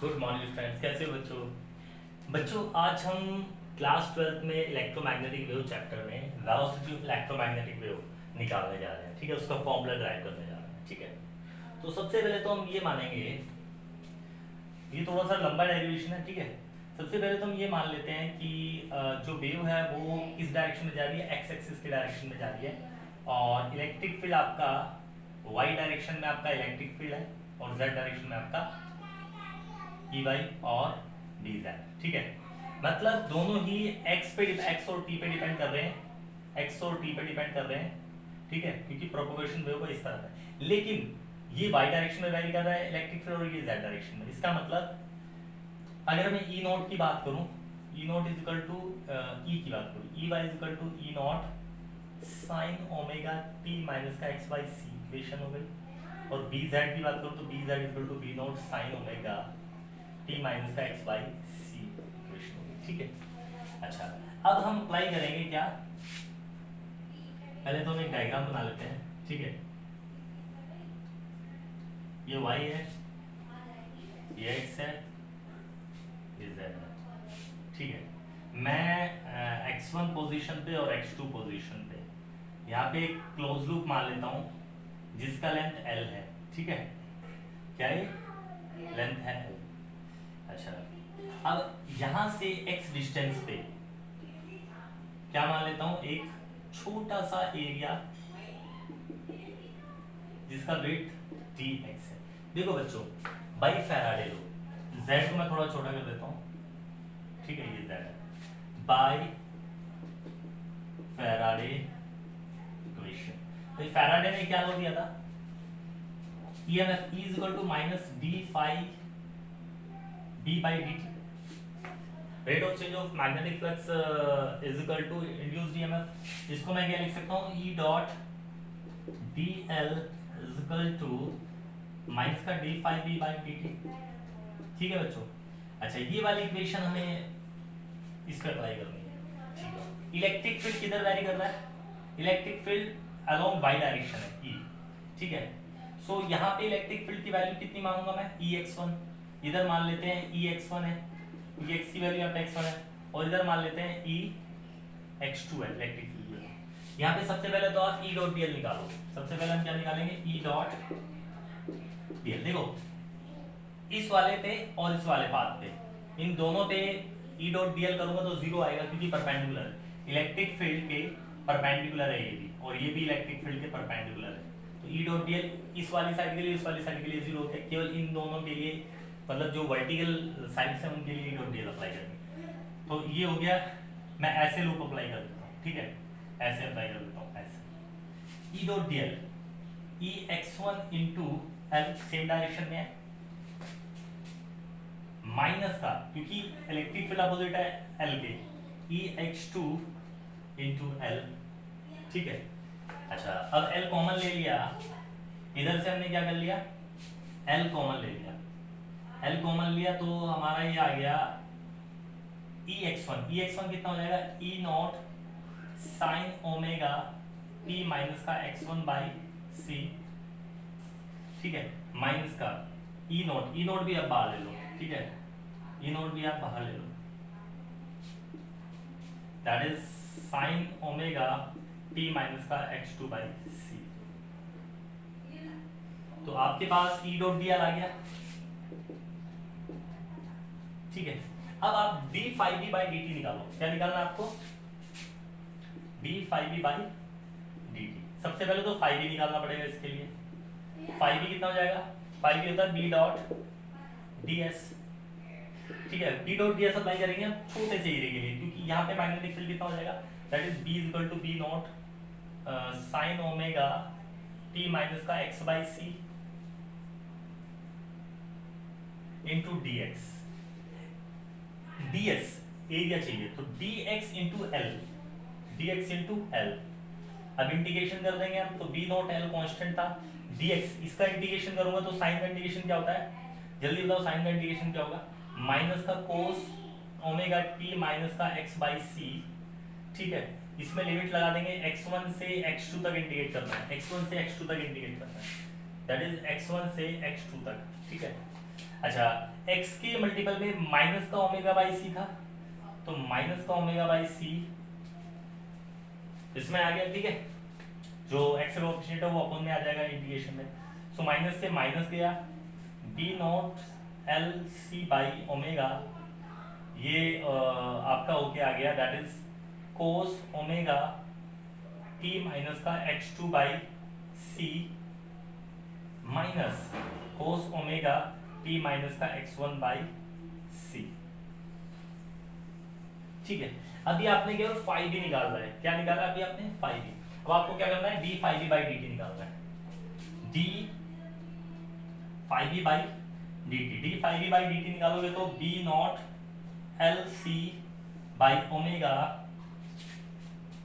Good morning friends, कैसे हो बच्चों। बच्चों आज हम क्लास 12th में इलेक्ट्रोमैग्नेटिक वेव चैप्टर में वेलोसिटी ऑफ इलेक्ट्रोमैग्नेटिक वेव निकालने जा रहे हैं। ठीक है, उसका फॉर्मूला ड्राइव करने जा रहे हैं। ठीक है, तो सबसे पहले तो हम ये मानेंगे, ये थोड़ा सा लंबा डेरिवेशन है। ठीक है, सबसे पहले तो हम ये मान लेते हैं कि जो वेव है वो किस डायरेक्शन में जा रही है, एक्स एक्सिस के डायरेक्शन में जा रही है, और इलेक्ट्रिक फील्ड आपका वाई डायरेक्शन में आपका इलेक्ट्रिक फील्ड है और जेड डायरेक्शन में आपका ई वाई और डी जेड। ठीक है, मतलब दोनों ही एक्स और टी पे डिपेंड कर रहे हैं, एक्स और टी पे डिपेंड कर रहे हैं। ठीक है, क्योंकि प्रोपगेशन वेव का इस तरह है, लेकिन ये वाई डायरेक्शन में वेरी कर रहा है इलेक्ट्रिक फील्ड और ये जेड डायरेक्शन में। इसका मतलब अगर मैं ई नॉट की बात करूं, E not is equal to E की बात करूं, E Y is equal to E not sine omega T minus का एक्स बाई सी इक्वेशन हो गई, और बी जेड की बात करूं तो B Z is equal to B not sine omega T minus का एक्स बाई सी इक्वेशन हो गई। ठीक है, अच्छा अब हम अप्लाई करेंगे क्या, पहले तो हम एक डायग्राम बना लेते हैं। ठीक है, ये y है, ये x है, ये z है। ठीक है, मैं x1 पोजीशन पे और x2 पोजीशन पे यहाँ पे एक क्लोज लूप मान लेता हूँ जिसका लेंथ l है। ठीक है, क्या ये लेंथ है l। अच्छा, अब यहाँ से x डिस्टेंस पे क्या मान लेता हूँ, एक छोटा सा एरिया जिसका वेट dx है। देखो बच्चों, बाई फैराडे लो, z को मैं थोड़ा छोटा कर देता हूँ। ठीक है, ये z है, बाई फैराडे इक्वेशन। तो फैराडे ने क्या लो दिया था, EMF E is equal to minus d phi B by D t. Rate of change of magnetic flux is equal to induced EMF। इसको मैं क्या लिख सकता हूँ, E dot D L is equal to minus का d phi B by D t. ठीक है बच्चों, अच्छा ये वाली इक्वेशन हमें इस पर अप्लाई करनी है। ठीक है, इलेक्ट्रिक फील्ड किधर वैरी कर रहा है, electric field along Y direction है ई। ठीक है, सो यहाँ पे इलेक्ट्रिक फील्ड की वैल्यू कितनी मांगूंगा मैं, EX1। इधर मान लेते हैं EX1 है, EX की वैल्यू यहाँ पे x1 है, और इधर मान लेते हैं EX2 है इलेक्ट्रिक फील्ड। यहाँ पे सबसे पहले तो आप E डॉट dl निकालो। सबसे पहले हम क्या निकालेंगे, E डॉट dl। देखो इस वाले पे और इस वाले पाथ पे, इन दोनों पे E डॉट dl करूंगा तो जीरो आएगा क्योंकि परपेंडिकुलर है, इलेक्ट्रिक फील्ड के परपेंडिकुलर है ये भी, और ये भी इलेक्ट्रिक फील्ड के परपेंडिकुलर है। तो E डॉट dl इस वाली साइड के लिए इस वाली साइड के लिए जीरो होता है, केवल इन दोनों के लिए, मतलब जो वर्टिकल साइड्स हैं उनके लिए E डॉट dl अप्लाई करेंगे। तो ये हो गया, मैं ऐसे लूप अप्लाई कर देता हूँ। ठीक है, ऐसे अप्लाई कर देता हूँ, ऐसे E dot dl EX1 into L same direction में है, माइनस का क्योंकि इलेक्ट्रिक फील्ड अपोजिट है एल के, EX2 इंटू एल। ठीक है, अच्छा अब एल कॉमन ले लिया, इधर से हमने क्या कर लिया, एल कॉमन ले लिया, एल कॉमन लिया तो हमारा ये आ गया EX1 कितना हो जाएगा, E not sine omega T minus का x1 बाई सी। ठीक है, माइनस का E नॉट भी आप बाहर ले लो। ठीक है, E नॉट भी आप बाहर ले लो, that is sine omega T minus का x2 बाई सी। तो आपके पास E डॉट dl आ गया। ठीक है, अब आप d phi B by D t निकालो। क्या निकालना है आपको, D phi B by D T. सबसे पहले तो फाई बी निकालना पड़ेगा, इसके लिए फाई बी कितना हो जाएगा, फाई बी होता है बी डॉट डी एस। ठीक है, B dot D S apply करेंगे हम छोटे से एरिया के लिए, क्योंकि यहाँ पे मैग्नेटिक फील्ड कितना हो जाएगा, that is B is equal to B not sine omega T minus का x by c into d x. ds area चाहिए तो dx into l, dx into l. अब इंटीग्रेशन कर देंगे हम, तो b नॉट एल कॉन्स्टेंट था, dx इसका इंटीग्रेशन करूंगा तो साइन का इंटीग्रेशन क्या होता है, जल्दी बताओ साइन का इंटीग्रेशन क्या होगा, माइनस का कोस ओमेगा टी माइनस का x बाई सी। ठीक है, इसमें लिमिट लगा देंगे, x1 से x2 तक इंटीग्रेट करना है, x1 से x2 तक इंटीग्रेट करना है, दैट इज x1 से x2 तक। ठीक है, अच्छा, x के मल्टीपल में माइनस का ओमेगा बाई सी था, तो माइनस का ओमेगा बाई सी इसमें आ गया, ठीक है। जो x का कोएफिशिएंट है वो अपन में आ जाएगा इंटीग्रेशन में। सो माइनस से माइनस गया, b naught L C by omega, ये आपका होके आ गया, that is cos omega t minus का x2 by C minus cos omega t minus का x1 बाई सी। ठीक है, अभी आपने केवल फाइव भी निकालना है। क्या निकाला अभी आपने? फाइव भी। अब आपको क्या करना है? D five B by D T निकालना है। D five B by D t, d five B by D t निकालोगे तो B naught L C by omega,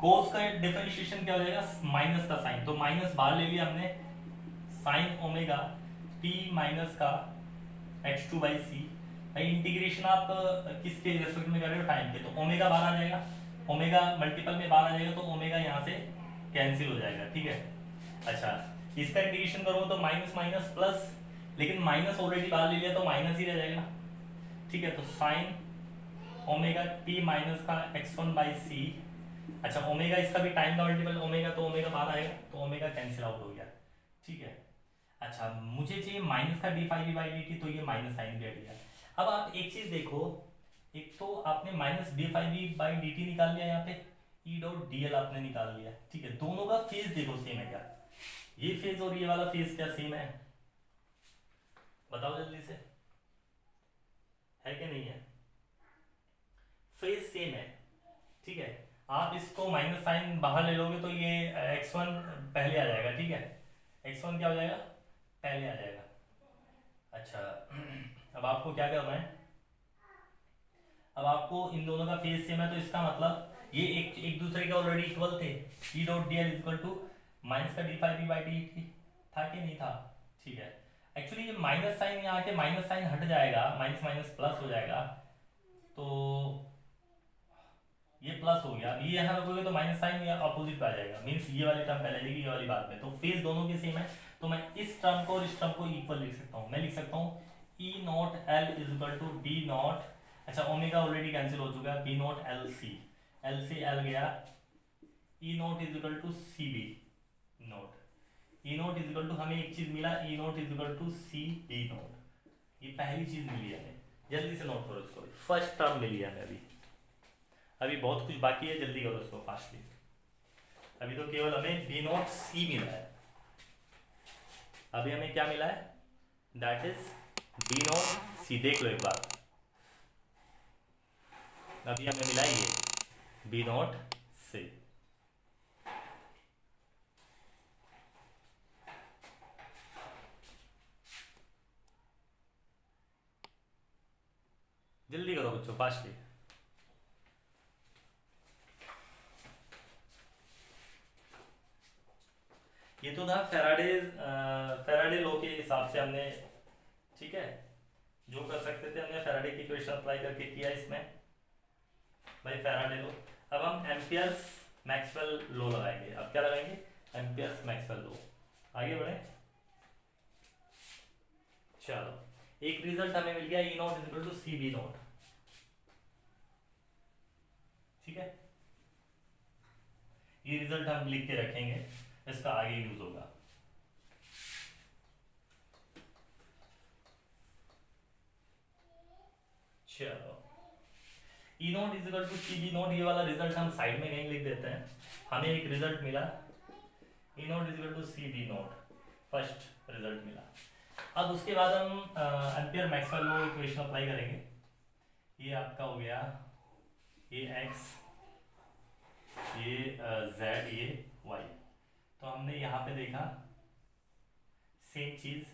cos का डिफरेंशिएशन क्या हो जाएगा? माइनस का साइन, तो माइनस बाहर ले लिया हमने, साइन ओमेगा टी माइनस का x two by C. Integration आप किसके रेस्पेक्ट में कर रहे हो? टाइम के, तो ओमेगा बाहर आ जाएगा, ओमेगा मल्टीपल में बाहर आ जाएगा, तो ओमेगा यहाँ से कैंसिल हो जाएगा, ठीक है। अच्छा, इसका इंटीग्रेशन करो तो माइनस माइनस प्लस, लेकिन माइनस ऑलरेडी बाहर ले लिया तो माइनस ही रह जाएगा, ठीक है। तो साइन ओमेगा टी माइनस का x1 बाई सी। अच्छा, ओमेगा इसका भी टाइम का मल्टीपल ओमेगा, तो ओमेगा बाहर आएगा, तो ओमेगा कैंसिल आउट हो गया, ठीक है। अच्छा, मुझे चाहिए माइनस का d five by D T, तो ये माइनस साइन भी हट गया। अब आप एक चीज देखो, एक तो आपने minus D five B by D T निकाल लिया, यहाँ पे ई डॉट डी एल आपने निकाल लिया, ठीक है। दोनों का फेज देखो सेम है क्या? ये फेज और ये वाला फेज क्या सेम है? बताओ जल्दी से, है कि नहीं है? फेज सेम है, ठीक है। आप इसको माइनस साइन बाहर ले लोगे तो ये x1 पहले आ जाएगा, ठीक है। x1 क्या हो जाएगा? पहले आ जाएगा। अच्छा, अब आपको क्या करना है? अब आपको इन दोनों का फेज सेम है, तो इसका मतलब ये एक दूसरे के ऑलरेडी इक्वल थे। E dot D l equal to minus का d five B by D t था कि नहीं था? ठीक है। एक्चुअली ये माइनस साइन यहाँ के माइनस साइन हट जाएगा, माइनस माइनस प्लस हो जाएगा, तो ये प्लस हो गया। अब ये यहाँ रखोगे तो माइनस साइन अपोजिट पे आ जाएगा, मीन्स ये वाली टर्म पहले जाएगी, ये वाली बाद में। तो फेज दोनों के सेम है, तो मैं इस टर्म को और इस टर्म को इक्वल लिख सकता हूँ। मैं लिख सकता हूँ E not l is equal to B naught, अच्छा ओमेगा ऑलरेडी कैंसिल हो चुका है, B naught L c, l से एल गया, E not is equal to c B naught, E not is equal to, हमें एक चीज मिला, E not is equal to c B naught, ये पहली चीज मिली है हमें। जल्दी से नोट करो इसको, फर्स्ट टर्म मिली है हमें। अभी बहुत कुछ बाकी है, जल्दी करो इसको फास्टली। अभी तो केवल हमें बी नॉट सी मिला है, अभी हमें क्या मिला है? दैट इज बी नॉट सी। देख लो एक बार, अभी हमें मिला ये बी नॉट सी। जल्दी करो बच्चों फास्टली। ये तो था फेराडे लॉ के हिसाब से हमने, ठीक है, जो कर सकते थे हमने फेराडे की इक्वेशन अप्लाई करके किया इसमें भाई, फेराडे लॉ। अब हम एम्पियर्स मैक्सवेल लॉ लगाएंगे। अब क्या लगाएंगे? Ampere's Maxwell law. आगे बढ़े, चलो एक रिजल्ट हमें मिल गया, E not is equal to c B naught, ठीक है। ये रिजल्ट हम लिख के रखेंगे, इसका आगे यूज होगा। चलो, E not is equal to c B naught, ये वाला रिजल्ट हम साइड में कहीं लिख देते हैं। हमें एक रिजल्ट मिला, E not is equal to c B naught, first result मिला। अब उसके बाद हम Ampere Maxwell law equation apply करेंगे। ये आपका हो गया, ये एक्स, ये जेड, ये वाई। तो हमने यहाँ पे देखा सेम चीज,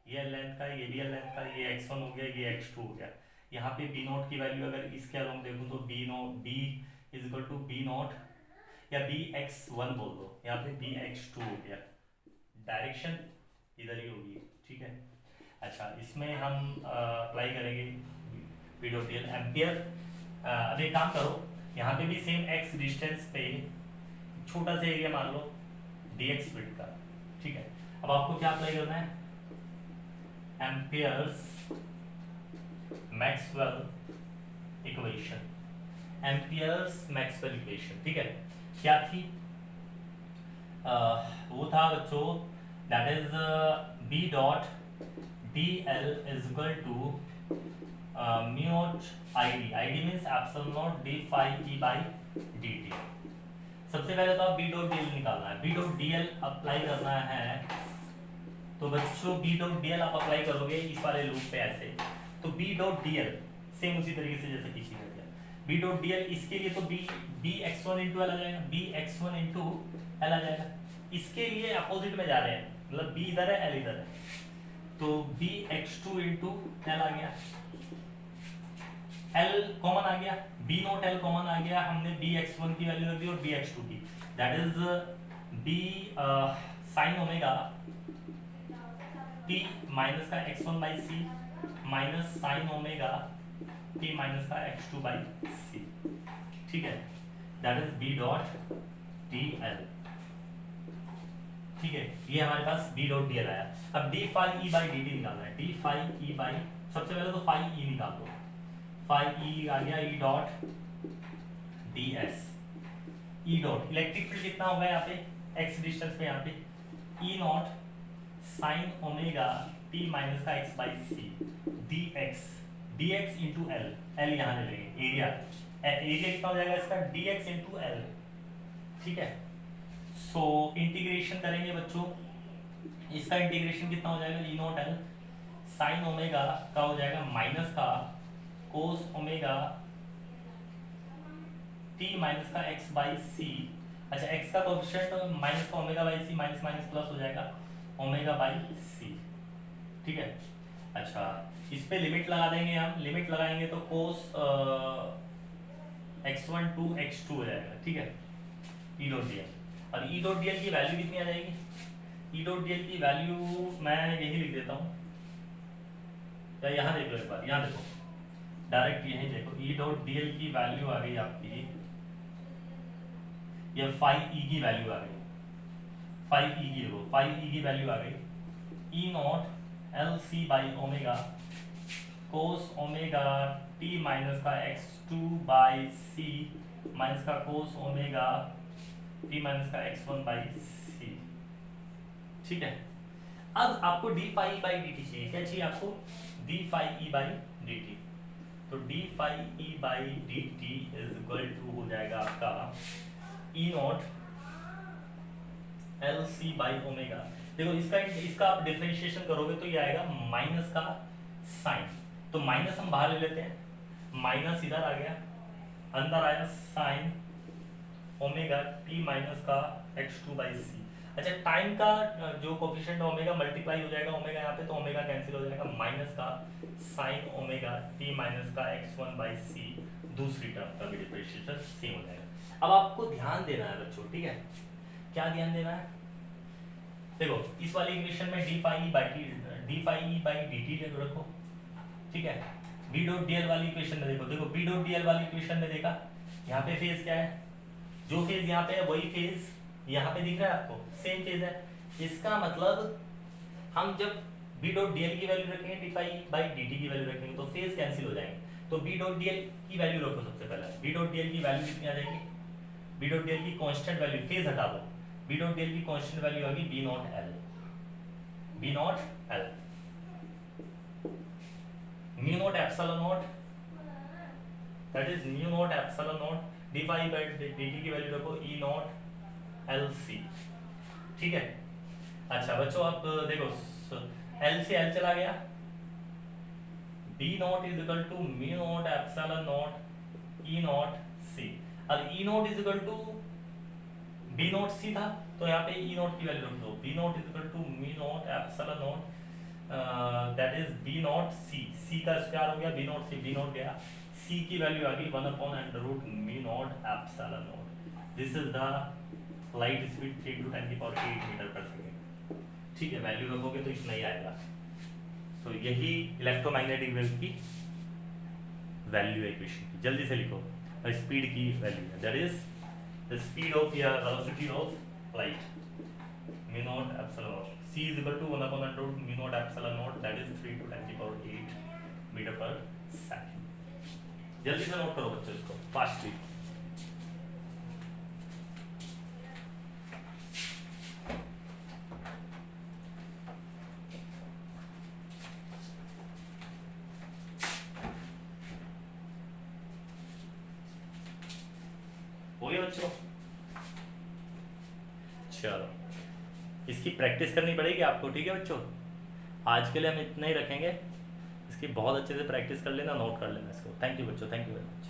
ये लेंथ का, ये भी लेंथ का, ये x1 हो गया, ये x2 हो गया। यहाँ पे b नॉट की वैल्यू अगर इसके अलोंग देखूँ तो b nought, b is equal to b nought या bx1 बोल दो, यहाँ पे bx2 हो गया, डायरेक्शन इधर ही होगी, ठीक है। अच्छा, इसमें हम अप्लाई करेंगे v डॉट dl एम्पियर। अब एक काम करो, यहाँ पे भी सेम x डिस्टेंस पे छोटा सा एरिया मान लो dx विड्थ का, ठीक है। अब आपको क्या अप्लाई करना है? Ampere's Maxwell equation, Ampere's Maxwell equation, ठीक है। क्या थी? वो था बच्चों, that is B dot D L is equal to mu nought I D means epsilon nought D phi E by D T. सबसे पहले तो आप बी डॉट डी एल निकालना है, B dot D L apply करना है। तो बच्चों बी डॉट डी एल आप अप्लाई करोगे इस वाले लूप पे ऐसे, तो B dot D L same उसी तरीके से जैसे पीछे कर दिया, बी डॉट डी एल इसके लिए तो B x one into l आ जाएगा, B x one into l आ जाएगा। इसके लिए अपोजिट में जा रहे हैं, मतलब बी इधर है एल इधर है, तो B x two into l आ गया, एल कॉमन आ गया, बी नॉट एल कॉमन आ गया, हमने बी एक्स वन की वैल्यू रख दी और बी एक्स टू की, that is B sine omega T minus का x one by C minus sine omega T minus का एक्स टू बाई सी, ठीक है, that is B dot D l, ठीक है। ये हमारे पास बी डॉट डी एल आया। अब D phi E by D T निकालना है, डी फाई ई बाई, सबसे पहले तो फाई ई निकाल दो, फाई ई आ गया E dot D s, E dot electric field कितना होगा यहाँ पे एक्स डिस्टेंस पे, यहाँ पे E not sine omega T minus का x by c d x into l, l यहाँ ले लेंगे, एरिया कितना हो जाएगा इसका डी एक्स इंटू एल, ठीक है। सो इंटीग्रेशन करेंगे बच्चों, इसका इंटीग्रेशन कितना हो जाएगा E not L sine omega का हो जाएगा माइनस का कोस ओमेगा टी माइनस का एक्स बाई सी, अच्छा एक्स का कोएफिशिएंट माइनस का omega by C, minus minus plus हो जाएगा ओमेगा बाई सी, ठीक है। अच्छा इस पे लिमिट लगा देंगे हम, लिमिट लगाएंगे तो कोस x1 टू x2 हो जाएगा, ठीक है, ई डॉट डी एल। और ई डॉट डी एल की वैल्यू कितनी आ जाएगी? ई डॉट डी एल की वैल्यू मैं यही लिख देता हूँ, या यहाँ देख लो एक बार, यहाँ देखो डायरेक्ट यही देखो, ई डॉट डी एल की वैल्यू आ गई आपकी, ये फाई ई की वैल्यू आ गई, फाई ई की देखो, फाई ई की वैल्यू आ गई E naught L C by omega cos omega T minus का x two by C minus का कोस ओमेगा टी माइनस का एक्स वन बाई सी, ठीक है। अब आपको D phi by D T चाहिए, क्या चाहिए आपको? D phi E by D T, तो D phi E by D T is equal to हो जाएगा आपका E naught L C by omega. देखो इसका आप डिफरेंशिएशन करोगे तो ये आएगा माइनस का साइन, तो माइनस हम बाहर ले लेते हैं, माइनस इधर आ गया, अंदर आया साइन ओमेगा टी माइनस का एक्स टू बाई सी। अच्छा टाइम का जो कोफिशिएंट ओमेगा मल्टीप्लाई हो जाएगा ओमेगा यहाँ पे, तो ओमेगा कैंसिल हो जाएगा, माइनस का साइन ओमेगा टी माइनस का एक्स वन बाई सी, दूसरी टर्म का भी डिफरेंशिएशन सेम हो जाएगा। अब आपको ध्यान देना है बच्चों, ठीक है, क्या ध्यान देना है? देखो इस वाली इक्वेशन में D phi E by D T रखो, ठीक है। बी डॉट डी एल वाली इक्वेशन में देखो बी डॉट डी एल वाली इक्वेशन में देखा, यहाँ पे फेज क्या है, जो फेज यहाँ पे है वही फेज यहाँ पे दिख रहा है आपको, सेम फेज है। इसका मतलब हम जब बी डॉट डी एल की वैल्यू रखेंगे D phi by D T की वैल्यू रखेंगे तो फेज कैंसिल हो जाएंगे। तो बी डॉट डी एल की वैल्यू रखो, सबसे पहले बी डॉट डी एल की वैल्यू कितनी आ जाएगी? बी डॉट डी एल की कांस्टेंट वैल्यू, फेज हटा दो, बी डॉट डी एल की कांस्टेंट वैल्यू आ गई B not L, B not L, mu nought epsilon nought, that is mu nought epsilon nought D phi by D T की value रखो E naught L C, ठीक है। अच्छा बच्चों आप देखो एल से एल चला गया, B nought is equal to mu nought epsilon nought E nought C. अब E not is equal to B nought C था, तो यहाँ पे ई नॉट की वैल्यू रख दो, B nought is equal to mu nought epsilon nought that is B nought C, C का square हो गया B nought C, B nought गया, सी की वैल्यू आ गई 1/√μ nought epsilon nought. This is the light speed 3 × 10⁸ metre per second, ठीक है। Value रखोगे तो इतना ही आएगा। तो यही इलेक्ट्रोमैग्नेटिक वेव की वैल्यू है इक्वेशन की, जल्दी से लिखो, स्पीड की वैल्यू है, that is the speed of या velocity of light μ nought epsilon nought, c is equal to 1/√μ nought epsilon nought, that is 3 × 10⁸ metre per second. जल्दी से नोट करो बच्चों इसको फास्टली। हो गया बच्चों? चलो इसकी प्रैक्टिस करनी पड़ेगी आपको, ठीक है बच्चों? आज के लिए हम इतना ही रखेंगे, इसकी बहुत अच्छे से प्रैक्टिस कर लेना, नोट कर लेना इसको। थैंक यू बच्चों, थैंक यू वेरी मच।